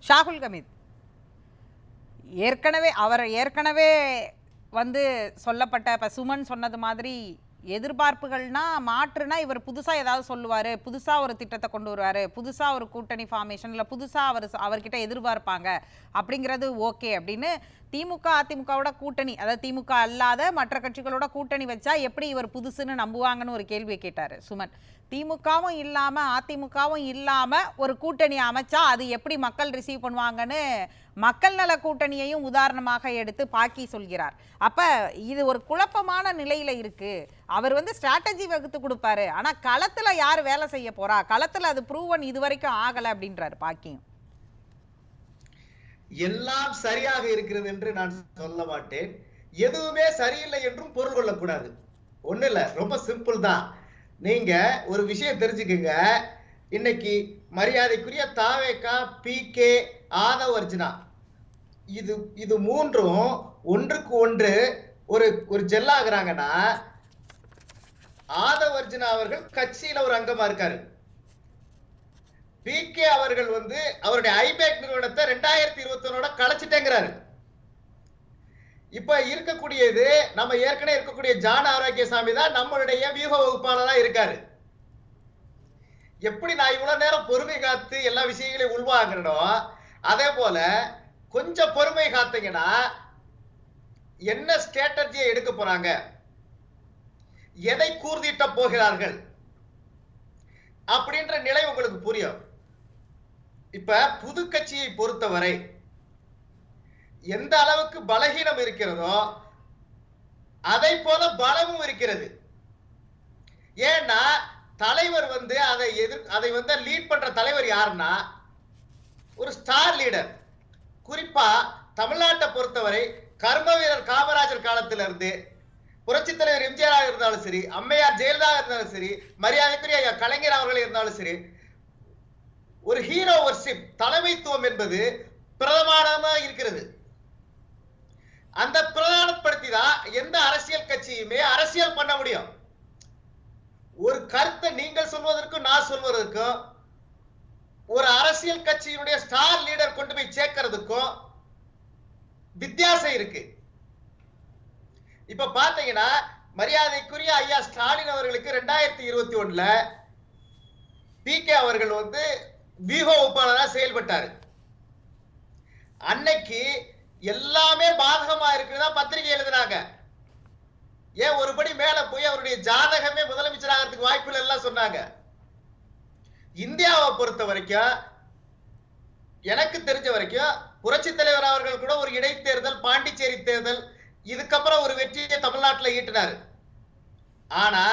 ஷாகுல் ஹமீத் ஏற்கனவே வந்து சொல்லப்பட்ட இப்போ சுமன் சொன்னது மாதிரி எதிர்பார்ப்புகள்னா மாற்றுனா இவர் புதுசாக ஏதாவது சொல்லுவார், புதுசாக ஒரு திட்டத்தை கொண்டு வருவார், புதுசாக ஒரு கூட்டணி ஃபார்மேஷன் இல்லை புதுசாக அவர்கிட்ட எதிர்பார்ப்பாங்க அப்படிங்கிறது ஓகே அப்படின்னு திமுக அதிமுகவோட கூட்டணி, அதாவது திமுக அல்லாத மற்ற கட்சிகளோட கூட்டணி வச்சா எப்படி இவர் புதுசுன்னு நம்புவாங்கன்னு ஒரு கேள்வியை கேட்டார் சுமன். திமுகவும் இல்லாமல் அதிமுகவும் இல்லாமல் ஒரு கூட்டணி அமைச்சா அது எப்படி மக்கள் ரிசீவ் பண்ணுவாங்கன்னு மக்கள் நல கூட்டணியையும் உதாரணமாக எடுத்து பாக்கி சொல்கிறார். அப்போ இது ஒரு குழப்பமான நிலையில் இருக்குது. அவர் வந்து ஸ்ட்ராட்டஜி வகுத்து கொடுப்பாரு, ஆனால் களத்தில் யார் வேலை செய்ய போறா, களத்தில் அது ப்ரூவன் இது வரைக்கும் ஆகலை அப்படின்றாரு பாக்கியும். எல்லாம் சரியாக இருக்கிறது என்று நான் சொல்ல மாட்டேன், எதுவுமே சரியில்லை என்றும் பொருள் கொள்ளக்கூடாது. ஒண்ணு இல்ல, ரொம்ப சிம்பிள் தான். நீங்க ஒரு விஷயம் தெரிஞ்சுக்குங்க. இன்னைக்கு மரியாதைக்குரிய தாவேகா, பி.கே., ஆதவ் அர்ஜுனா இது மூன்றும் ஒன்றுக்கு ஒன்று ஒரு ஜெல்லாகிறாங்கன்னா, ஆதவ் அர்ஜுனா அவர்கள் கட்சியில ஒரு அங்கமா இருக்காரு. பி.கே. அவர்கள் வந்து அவருடைய ஐபேக் நிறுவனத்தை 2021 கலைச்சிட்டேங்கிறாரு. இப்ப இருக்கக்கூடியது நம்ம ஏற்கனவே இருக்கக்கூடிய ஜான் ஆரோக்கியசாமி தான் நம்மளுடைய வியூக வகுப்பாளரா இருக்காரு. எப்படி நான் இவ்வளவு நேரம் பொறுமை காத்து எல்லா விஷயங்களையும் உள்வாங்கறனோ, அதே போல கொஞ்சம் பொறுமை காத்தீங்கன்னா என்ன ஸ்ட்ராட்டஜியை எடுக்க போறாங்க, எதை கூர்திட்ட போகிறார்கள் அப்படின்ற நிலை உங்களுக்கு புரியும். இப்ப புது கட்சியை பொறுத்தவரை எந்த அளவுக்கு பலகீனம் இருக்கிறதோ அதை போல பலமும் இருக்கிறது. ஏன்னா தலைவர் வந்து அதை வந்து லீட் பண்ற தலைவர் யாருன்னா ஒரு ஸ்டார் லீடர். குறிப்பா தமிழ்நாட்டை பொறுத்தவரை கர்ம வீரர் காமராஜர் காலத்திலிருந்து புரட்சித் தலைவர் எம்ஜிஆர் இருந்தாலும் சரி, அம்மையார் ஜெயலலிதா இருந்தாலும் சரி, மரியாதைக்குரிய கலைஞர் அவர்கள் இருந்தாலும் சரி, ஒரு ஹீரோ வர்ஷிப் தலைமைத்துவம் என்பது பிரதமானமாக இருக்கிறது. அந்த பிரதானப்படுத்தி தான் எந்த அரசியல் கட்சியுமே அரசியல் பண்ண முடியும். ஒரு கருத்தை நீங்கள் சொல்வதற்கும் நான் சொல்வதற்கும், ஒரு அரசியல் கட்சியினுடைய ஸ்டார் லீடர் கொண்டு போய் சேர்க்கிறதுக்கும் வித்தியாசம் இருக்கு. இப்ப பாத்தீங்கன்னா மரியாதைக்குரிய ஐயா ஸ்டாலின் அவர்களுக்கு 2021 பி.கே. அவர்கள் வந்து வியூக வகுப்பாளராக செயல்பட்டாரு. அன்னைக்கு எல்லாமே பாதகமா இருக்குதா பத்திரிகை எழுதினாங்க. ஏன் ஒருபடி மேல போய் அவருடைய ஜாதகமே முதலமைச்சராகிறதுக்கு வாய்ப்புகள் எல்லாம் சொன்னாங்க. இந்தியாவை பொறுத்த வரைக்கும் எனக்கு தெரிஞ்ச வரைக்கும் புரட்சி தலைவர் அவர்கள் கூட ஒரு இடைத்தேர்தல், பாண்டிச்சேரி தேர்தல், இதுக்கப்புறம் ஒரு வெற்றியை தமிழ்நாட்டில் ஈட்டினார். ஆனா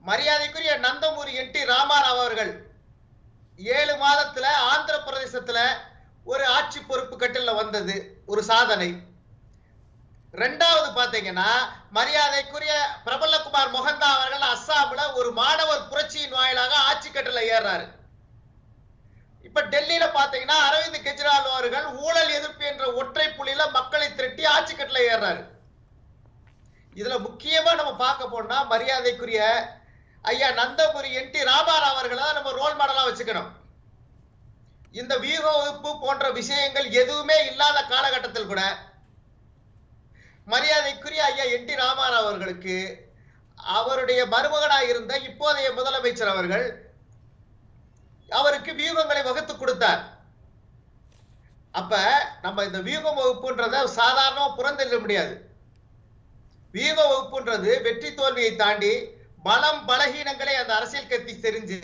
மரியாதைக்குரிய நந்தமூரி என்.டி. ராமாராவ் அவர்கள் 7 மாதத்துல ஆந்திர பிரதேசத்துல ஒரு ஆட்சி பொறுப்பு கட்டில வந்தது ஒரு சாதனை. இரண்டாவது பாத்தீங்கன்னா மரியாதைக்குரிய பிரபலகுமார் மொஹந்தா அவர்கள் அஸ்ஸாம்ல ஒரு மாணவர் புரட்சியின் வாயிலாக ஆட்சி கட்டில ஏறாரு. இப்ப டெல்லியில பாத்தீங்கன்னா அரவிந்த் கெஜ்ரிவால் அவர்கள் ஊழல் எதிர்ப்பு என்ற ஒற்றை புள்ளியில மக்களை திரட்டி ஆட்சி கட்டில ஏறாரு. இதுல முக்கியமா நம்ம பார்க்க போனா மரியாதைக்குரிய ஐயா நந்தபுரி என்.டி. ராமாராவ் அவர்களை நம்ம ரோல் மாடலா வச்சுக்கணும். இந்த வியூக வகுப்பு போன்ற விஷயங்கள் எதுவுமே இல்லாத காலகட்டத்தில் கூட மரியாதைக்குரிய ஐயா என்.டி. ராமாராவ் அவர்களுக்கு அவருடைய மருமகனாக இருந்த இப்போதைய முதலமைச்சர் அவர்கள் அவருக்கு வியூகங்களை வகுத்து கொடுத்தார். அப்ப நம்ம இந்த வியூக வகுப்புன்றத சாதாரணமா புறந்தள்ள முடியாது. வியூக வகுப்புன்றது வெற்றி தோல்வியை தாண்டி பலம் பலகீனங்களை அந்த அரசியல் கட்சி தெரிஞ்சு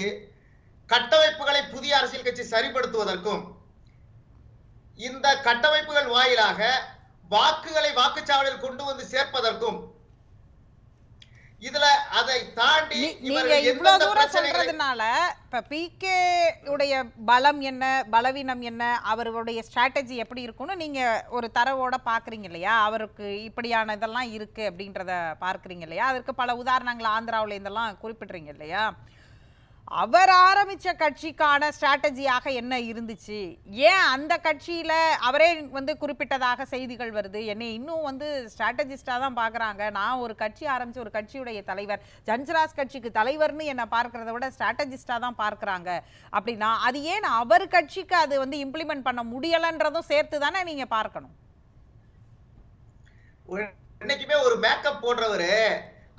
கட்டமைப்புகளை புதிய அரசியல் கட்சி சரிப்படுத்துவதற்கும், இந்த கட்டமைப்புகள் வாயிலாக வாக்குகளை வாக்குச்சாவடியில் கொண்டு வந்து சேர்ப்பதற்கும், இதுல அதை தாண்டி நீங்க இவ்வளவு தூரம் சொல்றதுனால இப்ப பி.கே. உடைய பலம் என்ன, பலவீனம் என்ன, அவருடைய ஸ்ட்ராட்டஜி எப்படி இருக்கும்னு நீங்க ஒரு தரவோட பாக்குறீங்க இல்லையா? அவருக்கு இப்படியான இதெல்லாம் இருக்கு அப்படின்றத பார்க்குறீங்க இல்லையா? அதற்கு பல உதாரணங்கள் ஆந்திராவில் இதெல்லாம் குறிப்பிடுறீங்க இல்லையா? அவர் ஆரம்பிச்ச கட்சிக்கான ஸ்ட்ராட்டஜியாக என்ன இருந்துச்சு? ஏன் அந்த கட்சியில அவரே வந்து குறிப்பிட்டதாக செய்திகள் வருது, என்னை இன்னும் வந்து ஸ்ட்ராட்டஜிஸ்டா தான் பார்க்குறாங்க, நான் ஒரு கட்சி ஆரம்பிச்சு ஒரு கட்சியுடைய தலைவர், ஜன்சராஜ் கட்சிக்கு தலைவர்னு என்னை பார்க்கறத விட ஸ்ட்ராட்டஜிஸ்டா தான் பார்க்குறாங்க அப்படின்னா, அது ஏன் அவர் கட்சிக்கு அது வந்து இம்ப்ளிமெண்ட் பண்ண முடியலைன்றதும் சேர்த்து தானே நீங்க பார்க்கணும். இன்னைக்குமே ஒரு மேக்கப் போடுறவரு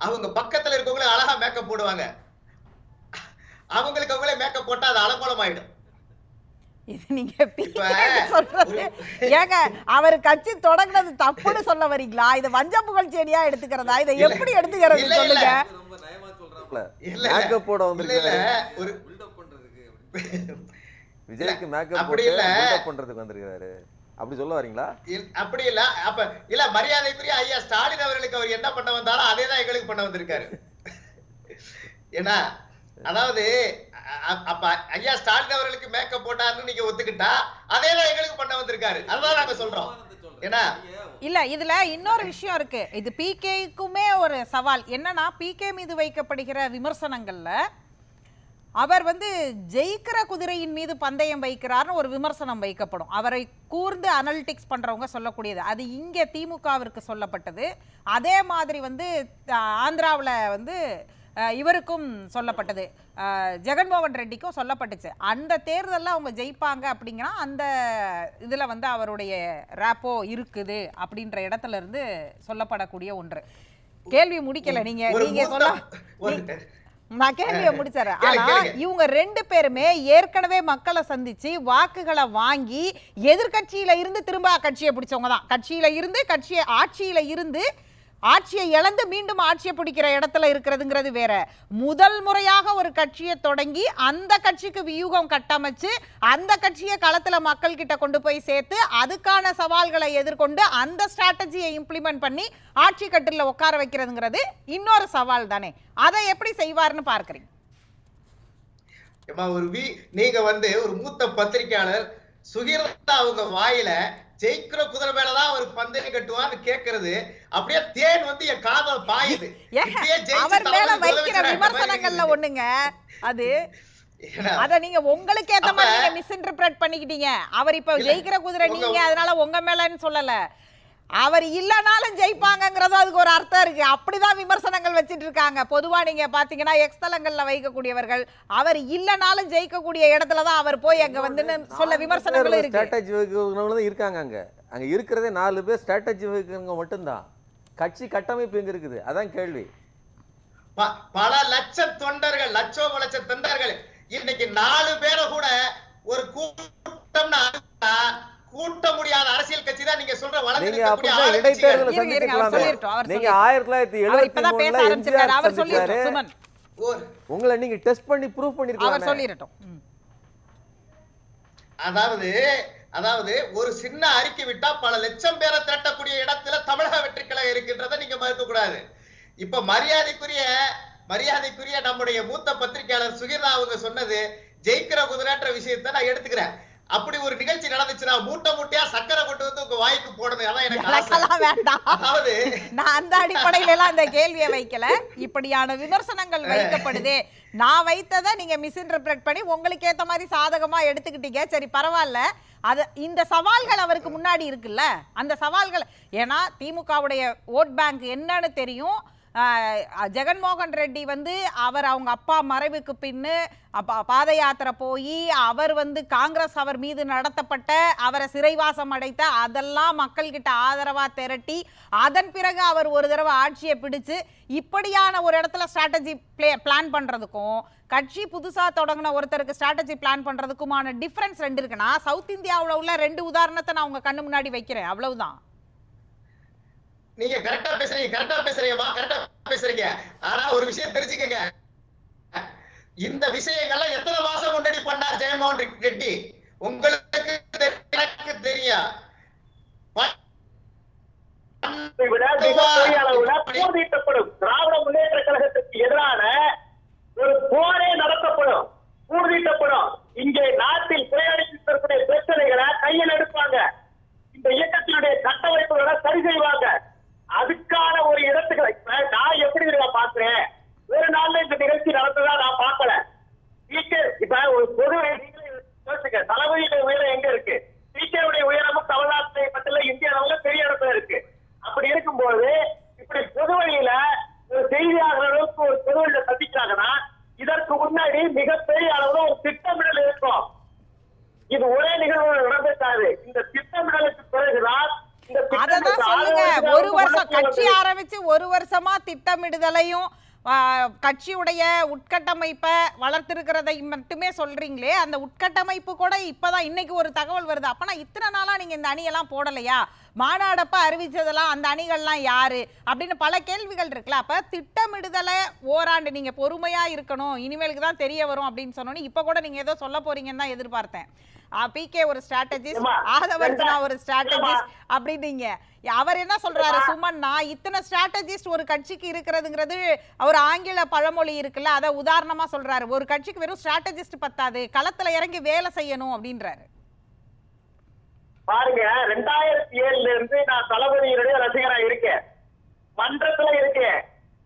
அவங்க பக்கத்துல இருக்கவங்களே அழகா மேக்கப் போடுவாங்க. அவங்களுக்கு அவங்களே மேக்கப் போட்டா அது அலங்கோலம் ஆயிடும். இது நீங்க சொல்றது ஏங்க, அவர் கட்சி தொடங்கினது தப்புன்னு சொல்ல வரீங்களா? இது வஞ்ச புகழ் செடியா எடுத்துக்கிறதா? இதை எப்படி எடுத்துக்கிறது சொல்லுங்க. மேக்கப் போட வந்திருக்காரு, ஒரு விஜய்க்கு மேக்கப் போட்டு பில்டப் பண்றதுக்கு வந்திருக்காரு, அப்படி சொல்ல வரீங்களா? அப்படி இல்ல. அப்ப இல்ல, மரியாதைக்குரிய ஐயா ஸ்டாலின் அவர்களுக்கு அவர் என்ன பண்ண வந்தாரோ அதே தான் எங்களுக்கு பண்ண வந்திருக்காரு. ஏன்னா அதாவது அப்ப ஐயா ஸ்டாலின் அவர்களுக்கு மேக்கப் போட்டாருன்னு நீங்க ஒத்துக்கிட்டா அதே தான் எங்களுக்கு பண்ண வந்திருக்காரு. அதுதான் நாங்க சொல்றோம். ஏன்னா இல்ல, இதுல இன்னொரு விஷயம் இருக்கு. இது பிகேக்குமே ஒரு சவால் என்னன்னா, பிகே மீது வைக்கப்படுகிற விமர்சனங்கள்ல அவர் வந்து ஜெயிக்கிற குதிரையின் மீது பந்தயம் வைக்கிறார்னு ஒரு விமர்சனம் வைக்கப்படும். அவரை கூர்ந்து அனலிட்டிக்ஸ் பண்றவங்க சொல்லக்கூடியது. அது இங்கே திமுகவிற்கு சொல்லப்பட்டது. அதே மாதிரி வந்து ஆந்திராவில் வந்து இவருக்கும் சொல்லப்பட்டது, ஜெகன்மோகன் ரெட்டிக்கும் சொல்லப்பட்டுச்சு. அந்த தேர்தலில் அவங்க ஜெயிப்பாங்க அப்படிங்கன்னா அந்த இதில் வந்து அவருடைய ரேப்போ இருக்குது அப்படின்ற இடத்துல இருந்து சொல்லப்படக்கூடிய ஒன்று. கேள்வி முடிக்கல நீங்க சொல்ல, நான் கேள்வியை முடிச்சிடறேன். ஆனா இவங்க ரெண்டு பேருமே ஏற்கனவே மக்களை சந்திச்சு வாக்குகளை வாங்கி எதிர்கட்சியில இருந்து திரும்ப கட்சியை பிடிச்சவங்க தான். ஆட்சியில இருந்து ஆட்சியை இழந்து மீண்டும் ஆட்சியை பிடிக்கிற இடத்துல இருக்கிறதுங்கிறது வேற. முதல் முறையாக ஒரு கட்சியை தொடங்கி அந்த கட்சிக்கு வியூகம் கட்டமைச்சு அந்த கட்சியை களத்துல மக்கள் கிட்ட கொண்டு போய் சேர்த்து அதுக்கான சவால்களை எதிர்கொண்டு அந்த ஸ்ட்ராட்டஜியை இம்ப்ளிமெண்ட் பண்ணி ஆட்சி கட்டில உட்கார வைக்கிறதுங்கிறது இன்னொரு சவால் தானே. அதை எப்படி செய்வார்னு பார்க்கறீங்க? நீங்க வந்து ஒரு மூத்த பத்திரிகையாளர் சுகிர்தா அவங்க வாயில ஜெயிக்கிற குதிரை மேலதான் ஒரு பந்தயம் கட்டுவான்னு கேக்குறது அப்படியே தேன் வந்து என் காதல் பாயுது. அவர் மேல வைக்கிற விமர்சனங்கள்ல ஒண்ணுங்க அது. அத நீங்க உங்களுக்கு ஏத்த மாதிரி நீங்க மிஸ்இன்டர்பிரட் பண்ணிக்கிட்டீங்க. அவர் இப்ப ஜெயிக்கிற குதிரை நீங்க, அதனால உங்க மேலன்னு சொல்லல. அவர் இல்லனாலும் ஜெயிப்பாங்கிறது அதுக்கு ஒரு அர்த்தம் இருக்கு. அப்படிதான் விமர்சனங்கள் வச்சிட்டு இருக்காங்க. பொதுவா நீங்க பாத்தீங்கன்னா எக்ஸ் தளங்கள்ல வைக்கக்கூடியவர்கள் அவர் இல்லனாலும் ஜெயிக்கக்கூடிய இடத்துலதான் அவர் போய் அங்க வந்து சொல்ல விமர்சனங்கள் இருக்கு. ஸ்ட்ராட்டஜி வைக்கிறவங்க இருக்காங்க. அங்க இருக்கிறதே 4 பேர் ஸ்ட்ராட்டஜி வைக்கிறவங்க மட்டும்தான். கட்சி கட்டமைப்பு எங்க இருக்குது? அதான் கேள்வி. பல லட்சம் தொண்டர்கள், லட்ச தொண்டர்கள் இன்னைக்கு 4 பேரை கூட ஒரு கூட்டம்னா கூட்ட முடியாத அரசியல் கட்சி தான் நீங்க சொல்ற வளர்ந்து இருக்கக்கூடிய இடைத்தேர்தலை சந்திக்கலாம். நீங்க 1973ல எம்ஜிஆர் அவர் சொல்லிட்டாரு. உங்களை நீங்க டெஸ்ட் பண்ணி ப்ரூவ் பண்ணிருக்கலாம். அவர் சொல்லிரட்டும். அதாவது ஒரு சின்ன அறிக்கை விட்டா பல லட்சம் பேரை திரட்டக்கூடிய இடத்துல தமிழக வெற்றி கழகம் இருக்கின்றதை நீங்க மறுக்க கூடாது. இப்ப மரியாதைக்குரிய நம்முடைய மூத்த பத்திரிகையாளர் சுகிர்தா அவங்க சொன்னது ஜெயிக்கிற குதிரைன்ற விஷயத்தை நான் எடுத்துக்கிறேன். அப்படி ஒரு நிகழ்ச்சி நடந்துச்சுன்னா மூட்டையா சக்கரை கொண்டு வந்து உங்க வாய்க்கு போடணும். அதான் எனக்கு வேண்டாம். அதாவது நான் அந்த அடிப்படையில எல்லாம் அந்த கேள்வியை வைக்கல. இப்படியான விமர்சனங்கள் வைக்கப்படுதே, நான் வைத்ததை நீங்க மிஸ்இன்டர்பிரட் பண்ணி உங்களுக்கு ஏத்த மாதிரி சாதகமா எடுத்துக்கிட்டீங்க. சரி, பரவாயில்ல. அது இந்த சவால்கள் அவருக்கு முன்னாடி இருக்குல்ல, அந்த சவால்கள். ஏன்னா திமுகவுடைய ஓட் பேங்க் என்னன்னு தெரியும். ஜெகன்மோகன் ரெட்டி வந்து அவங்க அப்பா மறைவுக்கு பின்னு பாத யாத்திரை போய் அவர் வந்து காங்கிரஸ் அவர் மீது நடத்தப்பட்ட அவரை சிறைவாசம் அடைத்த அதெல்லாம் மக்கள் கிட்ட ஆதரவா திரட்டி அதன் பிறகு அவர் ஒரு தடவை ஆட்சியை பிடிச்சு இப்படியான ஒரு இடத்துல ஸ்ட்ராட்டஜி பிளான் பண்றதுக்கும் கட்சி புதுசா தொடங்கின ஒருத்தருக்கு ஸ்ட்ராட்டஜி பிளான் பண்றதுக்குமான டிஃபரன்ஸ் 2 இருக்குன்னா, சவுத் இந்தியாவில் உள்ள 2 உதாரணத்தை நான் உங்க கண்ணு முன்னாடி வைக்கிறேன், அவ்வளவுதான். நீங்க கரெக்டா பேசுறீங்க. ஆனா ஒரு விஷயம் தெரிஞ்சுக்கங்க, இந்த விஷயங்கள்லாம் எத்தனை மாசம் முன்னாடி பண்ணார் ஜெயமோகன் ரெட்டி உங்களுக்கு எனக்கு தெரியும். திராவிட முன்னேற்ற கழகத்துக்கு எதிரான ஒரு போரே நடத்தப்படும், கூர்தீட்டப்படும். இங்கே நாட்டில் பிரயாணித்திருக்கிற பிரச்சனைகளை கையில் எடுப்பாங்க, இந்த இயக்கத்தினுடைய கட்டமைப்புகளை சரி செய்வாங்க. அதுக்கான ஒரு இடத்துக்கு நான் எப்படி பாக்குறேன், ஒரு நாள்ல இந்த நிகழ்ச்சி நடந்ததா நான் பார்க்கல. இந்த திட்டமிடலுக்கு பிறகுதான் அததான் சொல்லுங்க. ஒரு வருஷம் கட்சி ஆரம்பிச்சு ஒரு வருஷமா திட்டமிடுதலையும் கட்சியுடைய உட்கட்டமைப்பை வளர்த்திருக்கிறதை மட்டுமே சொல்றீங்களே, அந்த உட்கட்டமைப்பு கூட இப்பதான் இன்னைக்கு ஒரு தகவல் வருது. அப்பனா இத்தனை நாளா நீங்க இந்த அணியெல்லாம் போடலையா? மாநாடப்ப அறிவிச்சதெல்லாம் அந்த அணிகள்லாம் யாரு அப்படின்னு பல கேள்விகள் இருக்குல்ல. அப்ப திட்டமிடுதலை ஓராண்டு நீங்க பொறுமையா இருக்கணும், இனிமேலுக்கு தான் தெரிய வரும் அப்படின்னு சொன்னோன்னு இப்ப கூட நீங்க ஏதோ சொல்ல போறீங்கன்னு தான் எதிர்பார்த்தேன். பிகே ஒரு ஸ்ட்ராட்டஜிஸ்ட், ஆதவர்ஜனா ஒரு ஸ்ட்ராட்டஜிஸ்ட் அப்படின்னீங்க. அவர் என்ன சொல்றாரு சுமன்னா, இத்தனை ஸ்ட்ராட்டஜிஸ்ட் ஒரு கட்சிக்கு இருக்கிறதுங்கிறது அவர் ஆங்கில பழமொழி இருக்குல்ல, அதை உதாரணமா சொல்றாரு. ஒரு கட்சிக்கு வெறும் ஸ்ட்ராட்டஜிஸ்ட் பத்தாது, களத்துல இறங்கி வேலை செய்யணும் அப்படின்றாரு. பாருங்க, 2007ல இருந்து நான் தளபதியினுடைய ரசிகரா இருக்கேன், மன்றத்துல இருக்கேன்,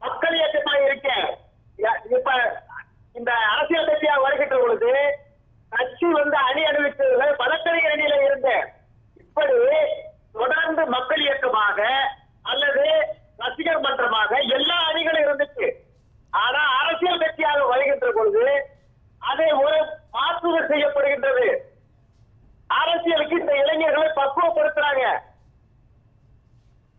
மக்கள் இயக்கமா இருக்கேன். இப்ப இந்த அரசியல் கட்சியா வருகின்ற பொழுது கட்சி அணி அறிவித்ததுல பதக்கரை அணியில இருந்தேன். இப்படி தொடர்ந்து மக்கள் இயக்கமாக அல்லது ரசிகர் மன்றமாக எல்லா அணிகளும் இருந்துச்சு. ஆனா அரசியல் கட்சியாக வருகின்ற பொழுது அதை ஒரு மாற்றுதல் செய்யப்படுகின்றது. அரசியலுக்கு இந்த இளைஞர்களை பக்குவப்படுத்துறாங்க.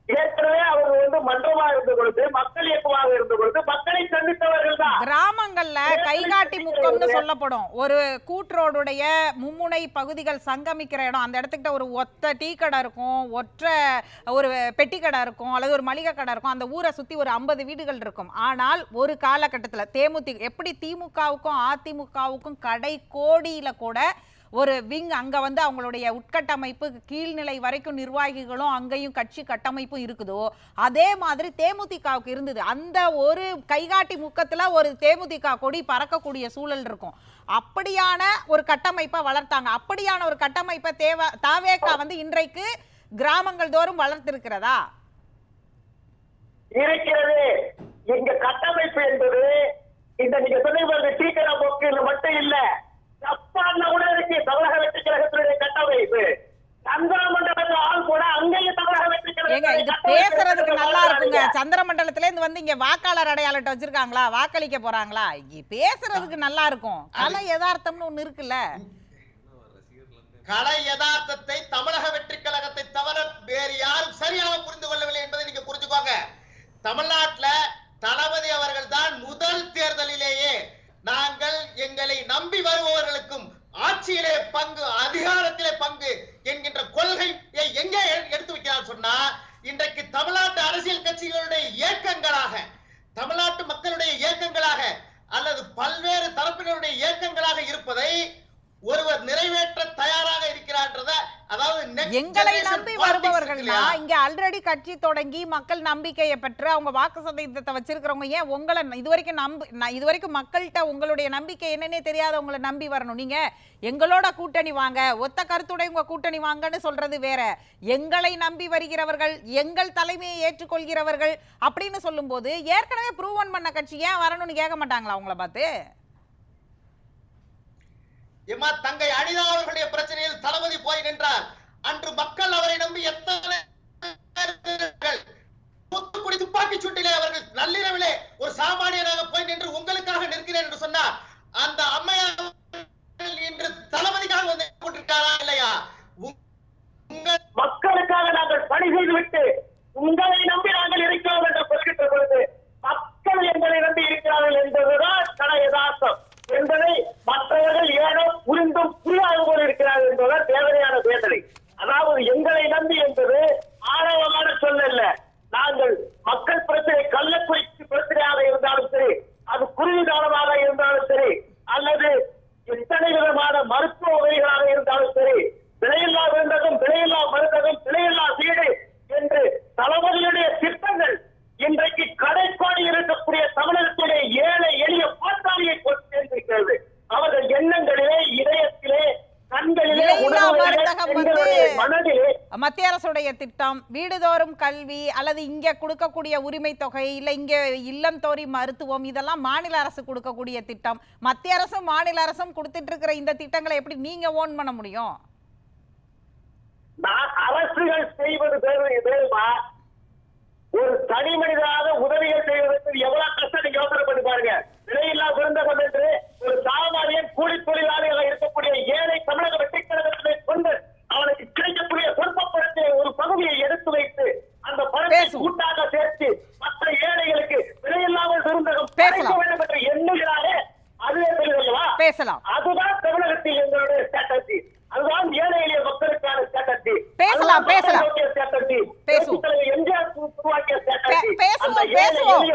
ஏற்கனவே அவங்க மன்றமாக இருந்த பொழுது, மக்கள் இயக்கமாக இருந்த பொழுது மக்களை சந்தித்தவர்கள் தான். கிராமங்கள்ல கைகாட்டி முக்கம்னு சொல்லப்படும் ஒரு கூட்டுரோடுடைய மும்முனை பகுதிகள் சங்கமிக்கிற இடம். அந்த இடத்துக்கிட்ட ஒரு ஒத்த டீ கடை இருக்கும், ஒற்றை ஒரு பெட்டி கடை இருக்கும், அல்லது ஒரு மளிகை கடை இருக்கும். அந்த ஊரை சுத்தி ஒரு 50 வீடுகள் இருக்கும். ஆனால் ஒரு காலகட்டத்தில் தேமுதிக எப்படி திமுகவுக்கும் அதிமுகவுக்கும் கடை கோடியில கூட ஒரு விங் அங்க அவங்களுடைய உட்கட்டமைப்பு கீழ்நிலை வரைக்கும் நிர்வாகிகளும் அங்கேயும் கட்சி கட்டமைப்பும் இருக்குதோ, அதே மாதிரி தேமுதிகவுக்கு இருந்தது. அந்த ஒரு கைகாட்டி முக்கத்துல ஒரு தேமுதிக கொடி பறக்கக்கூடிய சூழல் இருக்கும். அப்படியான ஒரு கட்டமைப்பை வளர்த்தாங்க. அப்படியான ஒரு கட்டமைப்பை தாவேகா இன்றைக்கு கிராமங்கள் தோறும் வளர்த்திருக்கிறதா? இருக்கிறது. இங்க கட்டமைப்பு என்பது இந்த நீங்க சொன்ன டீக்கடா போக்கு மட்டும் இல்ல, ஜப்பான்ல கூட இருக்கு தமிழக வெற்றி கழகத்தினுடைய கட்டமைப்பு. சந்திரமண்டலத்துல ஆள் கூட அங்கேயும் தமிழக வெற்றி கழகம். இது பேசுறதுக்கு நல்லா இருக்குங்க. சந்திரமண்டலத்துல இருந்து இங்க வாக்காளர் அடையாளத்தை வச்சிருக்காங்களா, வாக்களிக்க போறாங்களா, பேசுறதுக்கு நல்லா இருக்கும். கலை யதார்த்தம்னு ஒண்ணு இருக்குல்ல. கலை யதார்த்தத்தை தமிழக வெற்றி கழகத்தை தவிர வேறு யாரும் சரியாக புரிந்து கொள்ளவில்லை என்பதை நீங்க புரிஞ்சுக்கோங்க. தமிழ்நாட்டுல தளபதி அவர்கள் தான் முதல் தேர்தலிலேயே நாங்கள் எங்களை நம்பி வருபவர்களுக்கும் ஆட்சியிலே பங்கு, அதிகாரத்திலே பங்கு என்கின்ற கொள்கையை எங்கே எடுத்து வைக்கிறார் சொன்னா, இன்றைக்கு தமிழ்நாட்டு அரசியல் கட்சிகளுடைய இயக்கங்களாக, தமிழ்நாட்டு மக்களுடைய இயக்கங்களாக அல்லது பல்வேறு தரப்பினருடைய இயக்கங்களாக இருப்பதை ஒருவர் நிறைவேற்ற தயாராக இருக்கிறான்றத, அதாவது எங்களை நம்பி வருபவர்கள்னா இங்க ஆல்ரெடி கட்சி தொடங்கி மக்கள் நம்பிக்கையை பெற்று அவங்க வாக்கு சதவீதத்தை வச்சிருக்கிறவங்க ஏன் உங்களை இதுவரைக்கும் மக்கள்கிட்ட உங்களுடைய நம்பிக்கை என்னன்னே தெரியாத உங்களை நம்பி வரணும்? நீங்க எங்களோட கூட்டணி வாங்க, ஒத்த கருத்துடைய உங்க கூட்டணி வாங்கன்னு சொல்றது வேற. எங்களை நம்பி வருகிறவர்கள், எங்கள் தலைமையை ஏற்றுக்கொள்கிறவர்கள் அப்படின்னு சொல்லும் போது ஏற்கனவே ப்ரூவன் பண்ண கட்சி ஏன் வரணும்னு கேட்க மாட்டாங்களா உங்களை பார்த்து? தங்கை அனிதா அவர்களுடைய பிரச்சனையில் தளபதி போய் நின்றார். அன்று மக்கள் அவரை நம்பி எத்தனை தூத்துக்குடி துப்பாக்கி சூட்டிலே அவர்கள் நள்ளிரவிலே ஒரு சாமானியனாக போய் நின்று உங்களுக்காக நிற்கிறேன் என்று சொன்னார். அந்த அம்மையார் இன்று தளபதிக்காக வந்து கொண்டிருக்காரா இல்லையா? மக்களுக்காக நாங்கள் பணி செய்துவிட்டு உங்களை நம்பி நாங்கள் இருக்கிறோம் என்று சொல்கின்ற பொழுது மக்கள் எங்களை நம்பி இருக்கிறார்கள் என்பதுதான் கலை யதார்த்தம் என்பதை மற்றவர்கள் ஏனோ புரிந்தும் புரியாத போல இருக்கிறார்கள் என்பதுதான் தேவையான வேதனை. அதாவது எங்களை நம்பி என்பது ஆணவமான சொல்லல்ல. நாங்கள் மக்கள் பிரச்சனை, கள்ளக்குறிச்சி பிரச்சனையாக இருந்தாலும் சரி, அது குருவிதானமாக இருந்தாலும் சரி, அல்லது எத்தனை விதமான மருத்துவ உதவிகளாக இருந்தாலும் சரி, விலையில்லா விருந்தகம், விலையில்லா மருந்தகம், விலையில்லா வீடு என்று தளபதியுடைய திட்டங்கள் இன்றைக்கு கடைக்கோடி இருக்கக்கூடிய தமிழகத்துடைய ஏழை எளிய பாட்டாளியை சேர்ந்திருக்கிறது. அவர்கள் எண்ணங்களிலே, இதயத்திலே, கண்களிலே, மனதிலே மத்திய அரசுடைய திட்டம், வீடுதோறும் கல்வி அல்லது இங்க கொடுக்கக்கூடிய உரிமை தொகை, இல்ல இங்க இல்லம் தோறி மருத்துவம், இதெல்லாம் மாநில அரசு கொடுக்கக்கூடிய திட்டம். மத்திய அரசும் மாநில அரசும் கொடுத்துட்டு இருக்கிற இந்த திட்டங்களை எப்படி நீங்க ஓன் பண்ண முடியும்? அரசுகள் செய்வது வேறுமா? ஒரு தனி மனிதனாக உதவிகள் செய்வதற்கு எவ்வளவு கஷ்டம் நீங்க யோசனை பண்ணி பாருங்க. விலையில்லா விருந்தகம் என்று ஒரு சாமானியன் கூலி தொழிலாளியாக இருக்கக்கூடிய ஏழை தமிழக வெற்றி கழகத்தை கொண்டு அவனுக்கு கிடைக்க பேசலாம். அதுதான் தமிழகத்தில் எங்களுடைய ஸ்ட்ராட்டஜி. அதுதான் ஏழை எளிய மக்களுக்கான ஸ்ட்ராட்டஜி. பேசலாம் பேசலாம் ஸ்ட்ராட்டஜி. பேசுவோம். எம்ஜிஆர் உருவாக்கிய ஸ்ட்ராட்டஜி. பேசுவோம்.